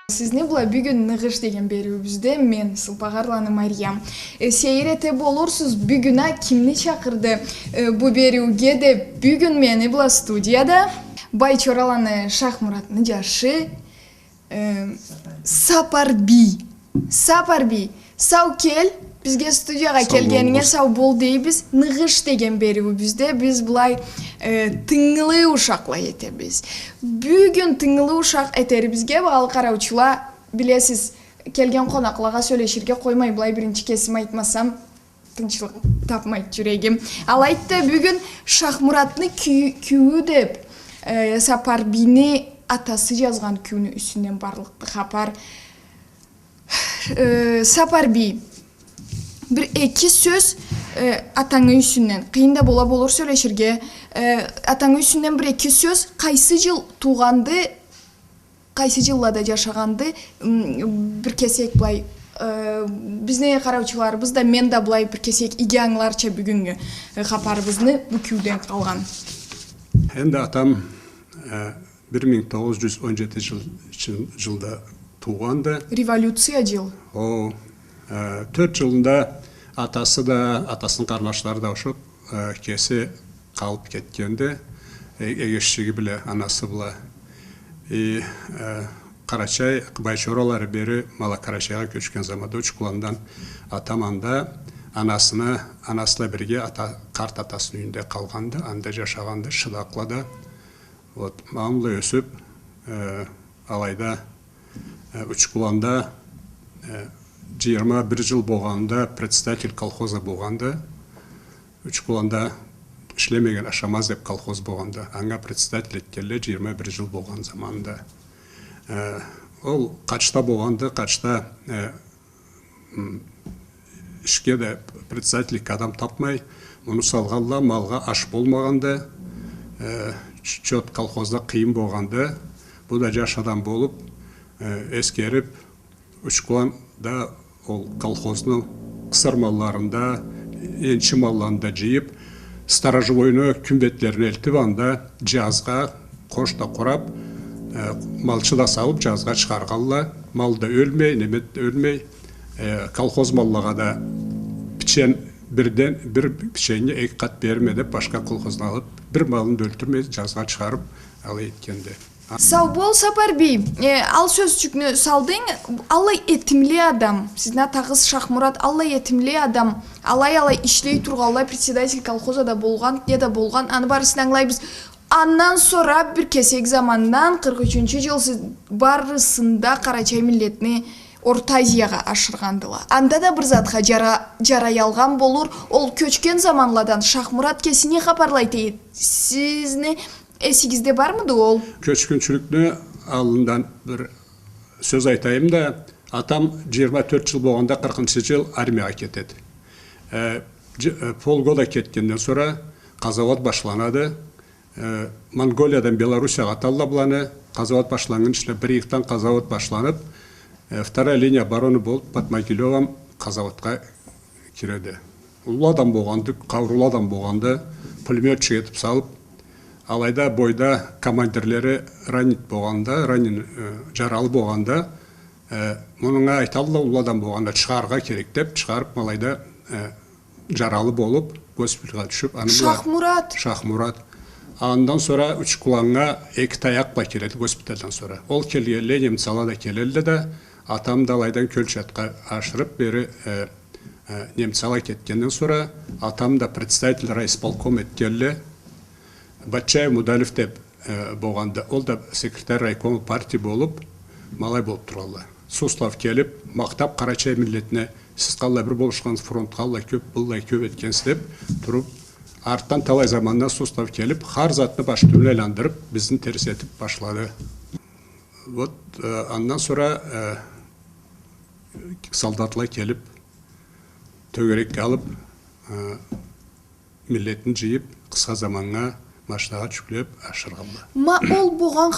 Сизни була бүгүн Нығыш деген берүүбүздө мен Сылпагарланы Мариям. Сейрете болурсуз бүгүн кимни чакырды бу берүүгө деп бүгүн мени була студияда Байчораланы Шахмураттын жашы Сапарби. Сау кел. Бизге студияга келгениңе сау бол дейбиз. Нығыш деген берүүбүздө биз булай тыңылы ушакла этебиз. Бүгүн тыңылы ушак этерибизге багалы караучулар билесиз, келген конакларга сүйлөшүргө коймой булай биринчи кесим айтмасам тынчылык тапмайт жүрөгүм. Ал айтты бүгүн Шахмураттны күйүү деп Сапарбини атасы жазган күүнү үстүнөн барлыкты капар. Сапарби bir iki söz atаңы үсүнөн кыйында болор сүйлөшүргө атаңы үсүнөн bir iki söz кайсы жыл тууганды кайсы жылларда жашаганды бир кесек булай бизне караучуларыбыз да мен да булай бир кесек иге аңларча бүгүнгү капарыбызны бу күүдөн калган. Энди атам 1917 жылда тууганды. Революция жыл. 4 жылында атасы да, атасының кармаштары да ошоп кесе калып кеткенде, эгешчиги биле анасы була. Карачай Байчоралары бери Мала Карачайга көчкөн заманда Учкуландан атам анда анасына бирге карт атасынын үйүндө калганды, анда жашаганды, Шыдаклада. Мамлы өсүп, алайда Учкуланда 21 жыл болғанда председатель колхоза болғанда, Учкуланда ишлемеген Ашамаз деп колхоз болғанда, аңа председатель еткелі 21 жыл болған заманда. Ол қачта болғанды, қачта ішке де председательlik адам тапмай, мұны салғалла малға аш болмағанды, чөт колхозда қиын болғанды, бұл да жаш адам болып, ескеріп, Учкуланда ол колхоздың қысыр малларында, енші малларында жиып, сторожевойны күмбеттерін елтіп, анда жазға қошта құрап, малшыда салып жазға шығарғалла, малда өлмей, немет өлмей, колхоз маллаға да пішен бір пішеніне екі қат берме деп башқа колхозын алып, бір малын өлтірмей жазға шығарып алы еткенде. Сау бол Сапарби, ал сөзчүкнү салдың, алай этимли адам, сиздин атагыз Шахмурат, алай этимли адам, алай иштей турган, председатель колхоза да болгон, деда болгон, аны барысын аңлайбыз. Андан sonra бир кесек замандан 43 жыл барысында Карачай милletini Орта Азияга ашыргандыла. Анда да бир затка жарай алган болур, ол көчкөн заманладан Шахмурат кесине капарлайт. Сизни эсигизде бармыды ол? Көчкүнчүлүкнү алындан bir сөз айтайым да, атам 24 жыл болгондо 40 жыл армияга кетет. Полгода кеткенден sonra казавод башланады. Монголиядан Белоруссияга аталлабланы, казавод башланган ичинде 1-2 казавод башланып, вторая линия обороны болуп Батмагилёвам казаводко киреді. Улуу адам болгонду, кабырлуу адам болгонду пулеметчик этип салып, алайда бойда командирлери ранит болганда, жаралы болганда, мунуңа айталла улуу адам болганда чыгарга керек деп чыгарып, алайда жаралы болуп, госпиталга түшүп, Шахмурат. Андан sonra Учкуланга 2 таякла келеді госпиталдан sonra. Ол келгенде немцалада келелди да, атам да алайдан көлчатка ашырып бери немцала кеткенден sonra атам да представитель райисполком эткелли. Батчаев Мудалев деп болғанда, ол да секретарь райком партия болып, малай болып тұралла. Суслав келіп, мақтап Карачай милletine, сіз қалай бір болышқаныз фронтқа алла көп, бұллай көп еткенсіз деп тұрып, арттан талай заманда Суслав келіп, қар затны баш түмін айландырып, біздің теріс етіп башлады. Андан sonra солдатлар келіп, төгерекке алып, миллетін жиып, қысқа заманға машинаға жүклеп ашырғанды. Ма ол болған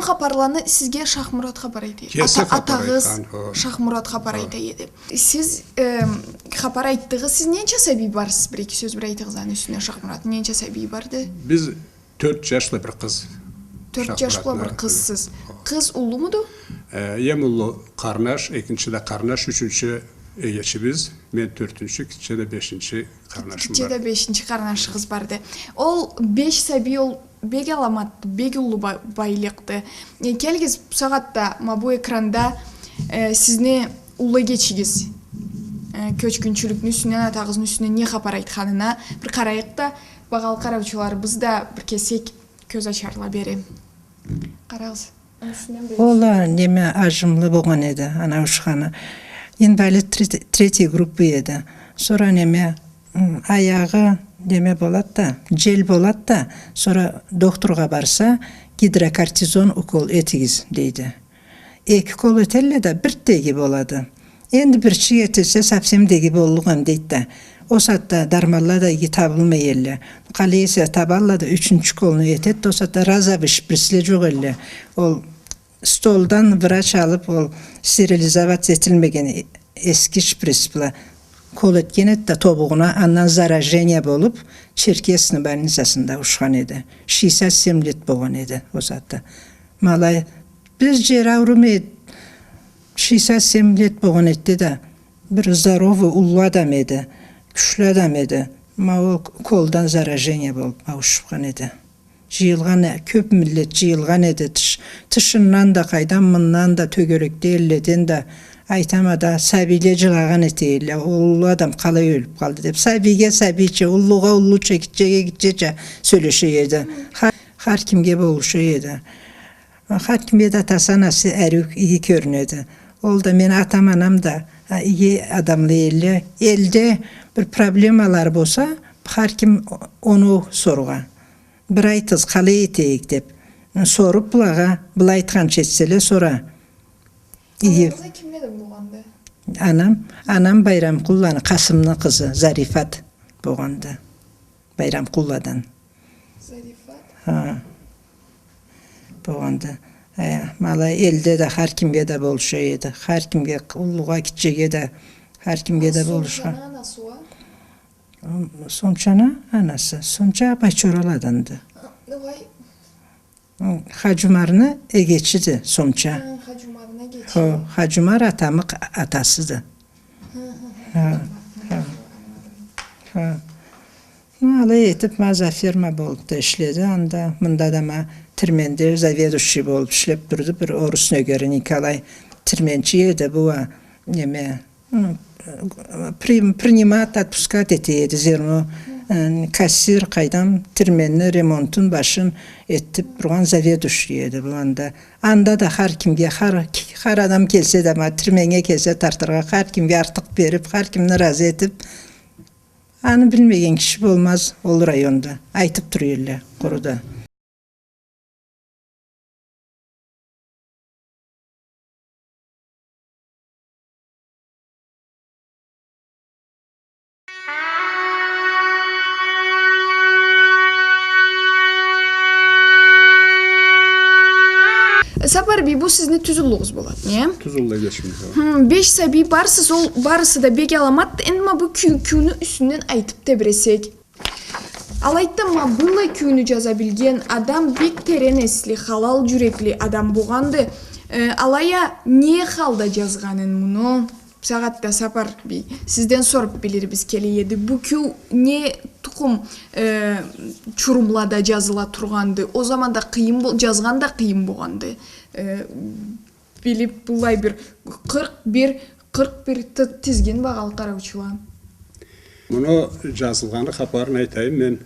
қапарланы сізге Шахмурат қапар айтты. Атағыз Шахмурат қапар айтты. Сіз қапар айттығы, сіз ненче сәби барсыз? Бір-екі сөз бір айтығыздан үстіне Шахмурат ненче сәби барды? Біз 4 жашлы бір қыз. 4 жашлы бір қызсыз. Қыз ұлы мұды? Ем ұлы Қарнаш, екінші де Қарнаш, үшінші егешібіз, мен төртінші, кіші де бешінші Қарнашым Кичеде бар. 5-ші карнашыгыз барды. Ол 5 саби ол бек аламатты, бек улуу байлыкты. Келгиз бу сагатта бу экранда сизни улы кечигиз көчкүнчүлүктүн үстүнөн атагыздын үстүнөн эмне капар айтканына бир карайык да багал кароочуларыбыз да бир кесек көз ачарла бери. Карагыз. Ола неме ажымлы болгон эди, ана ушканы. Инвалид третий группы еді. Сора неме аяғы неме болат да, жел болат да, сора докторға барса гидрокортизон укол етігіз дейді. Екі кол өтелі да бір теги болады. Енді бір чиге етілсе совсем деги болуған дейді да. O saatda darmalla da табылмай елі. Қалейсе табалла да üçüncü kolunu етет, o saatda razavы шприсле жоқ елі. Ол stoldan врач алып, ол стерилизация етілмеген eski шприс бұла. Kol etken ette tobuğuna andan заражение болып, Черкесный больницасында ушқан еді. 67 лет болған еді o saatda. Малай, біз жер аурумай 67 лет болған еді да, бір здоровый улы адам еді. Күшлі адам еді. Ол koldan заражение болып ауышқан еді. Жиылған, көп миллет жиылған еді. Тышыннан да, қайдан мұннан да, төгеректе елден да, айтамада сәбиле жылаған етейлі. Улы адам қалай өліп қалды деп. Сәбиге сәбиче, улыға уллуче, кетчеге сөйлеше еді. Har kimге болушы еді. Har kimге de tasanası әрік iyi көрінеді. Ол да мен атам анам да iyi adamlı елі. Elde bir проблемалар болса, har kim onu soruğa. Bir айтыз қалай етейік деп. Sorup бұлаға, бұл айтқан жетселе сора. Anam Bayramkulla'nın Kasım'ın kızı Zarifat болғанды. Bayramkulla'dan. Zarifat? Ha. Болғанды. Malay elde de har kimge de boluşu edi. Har kimge ulluğa gideceğe de har kimge de boluşu. Somçana anası o? Somçana anası. Somça Bayçoraladandı. Vay. Hacumarını geçidi Somça. Hacumarına geçidi. Hacumar atamık atasıdı. Malay etip maza firma bolup da işledi. Anda mında da ma Tirmende заведующий болып işlep durdu. Bir Orus Nögeri Nikolay Tirmenci edi bu neme принимать, отпускать etiydi. Zerno kassir qaydam Tirmenni remontun başın etip durgan заведующий edi bu anda da har kimge har adam kelse de ma Tirmenge kelse tartırga har kimge artık berip har kimni razı etip anı bilmegen kişi bolmaz ol rayonda aytıp duruyorlar kuruda. Sapar bi bu sizni tüzüllüğüz bolat, ne? Tuzul'la geçmiyor. 5 sabi barsız ol barısı da bek alamat enma bu küyünü üstünden aytıp tebresek. Alayttan ma bunlay küyünü jazabilgen adam bek terenesli, halal yürekli adam boğandı. Alaya niye halda жазганын bunu? Sağatta Sapar bi sizden sorup biliriz keliyedi. Bu küy ne tukum çurumlada жазыла turgandı. O zaman da kıyım жазган da kıyım boğandı. Bilip bulay bir 41 tizgin bağal karavçulan. Bunu жазылғаны хабарын айтайын. Мен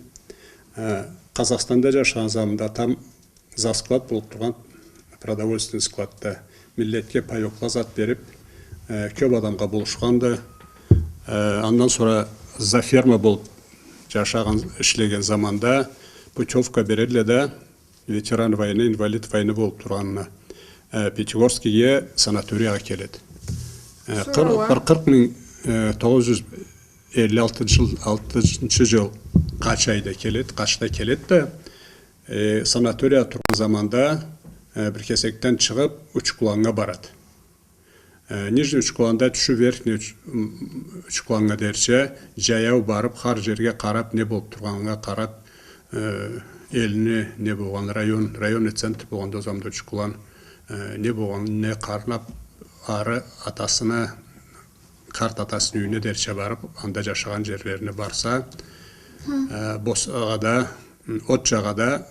Қазақстанда жашаған заманда там за склад болып тұрған продовольственный складта миллетке паёкла зат беріп, көп адамға болушқанды. Андан sonra за ферма болып жашаған ішлеген заманда путевка береді де ветеран войны, инвалид войны болып тұрғанына Пятигорскіге санаторияға келеді. 40.956 жыл Қачайда келеді, Қашта келеді де санатория тұрған заманда бір кесектен шығып Учкуланға барады. Нижний Учкуланда түші верхний Учкуланға дерше жаяу барып, қар жерге қарап, не болып тұрғанға қарап, еліне не болған район центр болғанда заманда Учкулан не болғанын қарнап ары атасына қарт атасының үйіне дерче барып анда жашаған жерлеріне барса босағада от жағада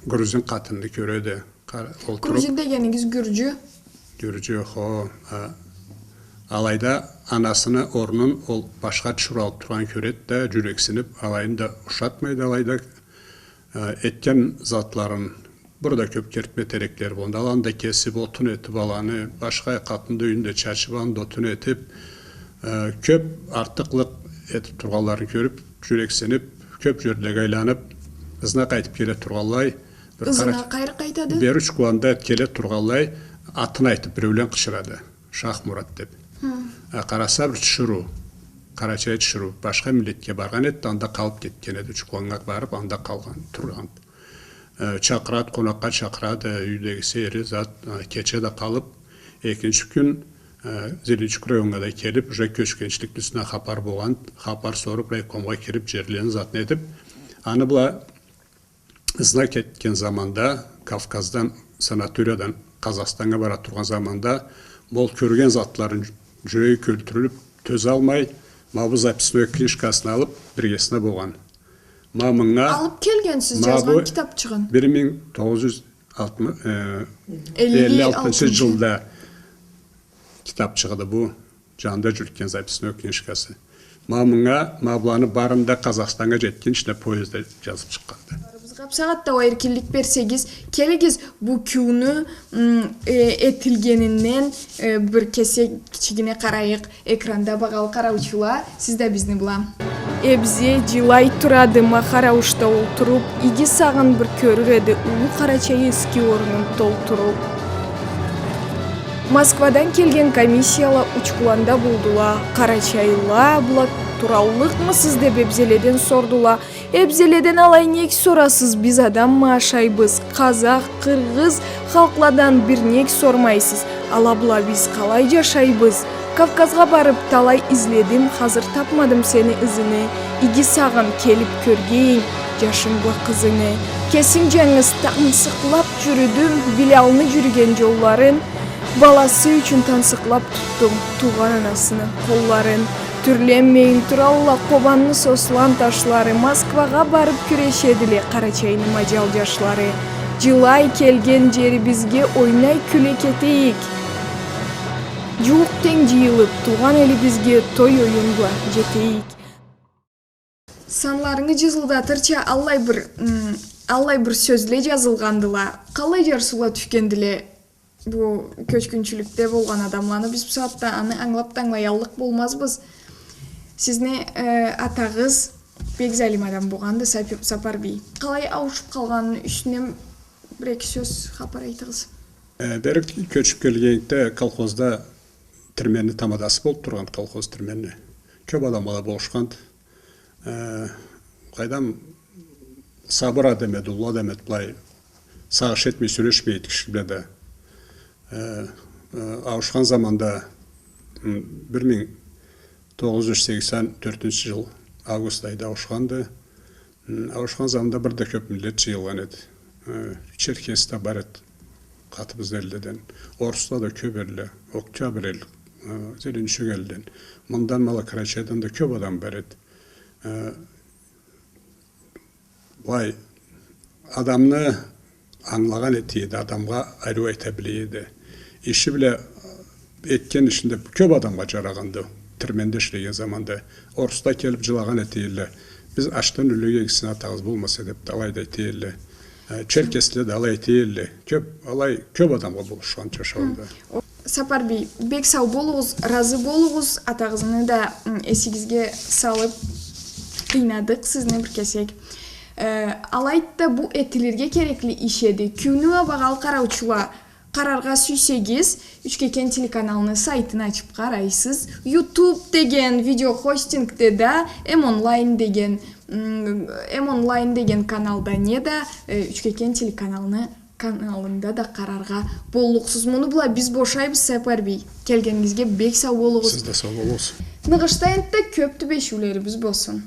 грузин қатынды көреді. Грузин дегеніңіз гүржі? Гүржі, алайда анасыны орнын ол башқа түшіралып тұрған көреді да жүрексініп, алайында ұшатмайды, алайда еткен затларын burada köp kertme terekler boldu. Alanda kesip otun etip alanı, başka katında üyünde çerçevanında otun etip köp artıklık etip turgalları görüp, yüreksenip, köp jörde aylanıp, ızına kaytıp kele turgallay. Izına kayır kaytadı? Bir üç kulanda kele turgallay, atını aytıp birevlen kışıradı. Şah Murat dep. Karasa bir tüşürü. Karaçay tüşürü. Başka milletke bargan etti, anda kalıp ketken edi. Çukulanğa barıp, anda kalgan, turgan. Çakırat, konakka çakıradı, üydeki seyri zat keçe de kalıp, ikinci gün Zeliçuk rayonuna da kelip, Jö köşkençlik üstüne xapar boğan, xapar sorup, raykomga kirip, jerlerini zatını edip, anı bula ızına ketken zamanda, Kafkaz'dan, sanatoriyadan Kazastan'a bara turgan zamanda, bol körgen zatların Jö'yü kültürülüp, töz almay, mabuz apisini ökkinişkasını alıp, birgesine boğan. Alıp kelgensiz yazgan kitap çıkın. 1956 yılda kitap çıkıdı bu. Canda Jürgen zapisini ökkinişkası. Mablanı barında Kazastan'a jetken içinde poezde yazıp çıkkandı. Kapsağatta o erkinlik bersegiz, kelegiz bu küünü etilgeninden bir kese kiçigine karayık ekranda bağal karavuşula, siz de bizni bulam. Ebze жылай турады махараушта олтуруп, иги сагын bir көрүр эди улуу Карачай эски орнун толтуруп. Москвадан келген комиссияла учкуланда булдула, Карачайла була тураллыкмысыз деп Эбзеледен сордула. Эбзеледен алай нек сорасыз, биз адам машайбыз, казак, кыргыз халкладан бир нек сормайсыз, ала була биз калай жашайбыз. Kafkazga barıp talay izledim, hazır tapmadım seni izini. İgi sağın kelip körgeyin, yaşımlı kızını. Kesin cengiz tansıklap jürüdüm, bilalını jürgen yolların. Balası üçün tansıklap tuttum, tuğan anasının kolların. Türlenmeyin turalla kobanlı soslan taşları. Moskvaga barıp küreşedili Karaçay'ın macal yaşları. Жылай kelgen jeri bizge oynay külek eteyik. Жуық тең жиылып, туған әлі бізге той ойынға жетейік. Санларыңы жазылдатырча аллай бір сөзле жазылғандыла, қалай жарсула түшкенділе бұл көчкүнчүлүктө болған адамланы біз бұл саатта аны аңлап таңлаялық болмазбыз. Сізне атағыз Бекзалим адам болғанды Сапарби. Қалай ауышып қалғанын үстінен бір-екі сөз хапар айтыңыз. Берік көчіп келгенде колхозда Тірмені тамадасы болып тұрған колхоз тірмені. Көп адамға болышқан. Қайдам сабыр демеді, ұлла демеді, бұлай сағыш етмей сөйлешмейді кішіледі. Ауышқан заманда 1984 жыл август айда ауышқанды. Ауышқан заманда бірде көп милlet жиылған еді. Черкесте бар еді. Қатыбыз елдеден. Орыста да көп елі, Октябрь ел. Зеленші елден. Мұндан мала Карачайдан да көп адам бар еді. Бұлай адамны аңлаған етейді, адамға әру айта білейді. Іші біле еткен ішінде көп адамға жарағанды. Тірменде ішлеген заманда. Орыста келіп жылаған етейді. Біз аштан үліге кісіне атағыз болмаса деп алайда етейді. Черкесте de alay değildi. Köp adamga buluşkan çaşağında. Сапарби, бек сау болуңуз, разы болуңуз, атагызны да эсигизге салып кыйнадык сизни бир кесек. Алайда бу этилерге керекли иш эди. Күнүгө багал караучула карарга сүйсегиз, Üçkeken телеканалынын сайтын ачып карайсыз. YouTube деген видео хостингде да M-Online деген каналда не да Üçkeken каналында да карарга болуксуз. Муну була биз бошайбыз Сапарби. Келгениңизге бек сау болуңуз. Сиз да сау болуңуз. Ныгыштайынтта көп түбешүүлөрүбүз болсун.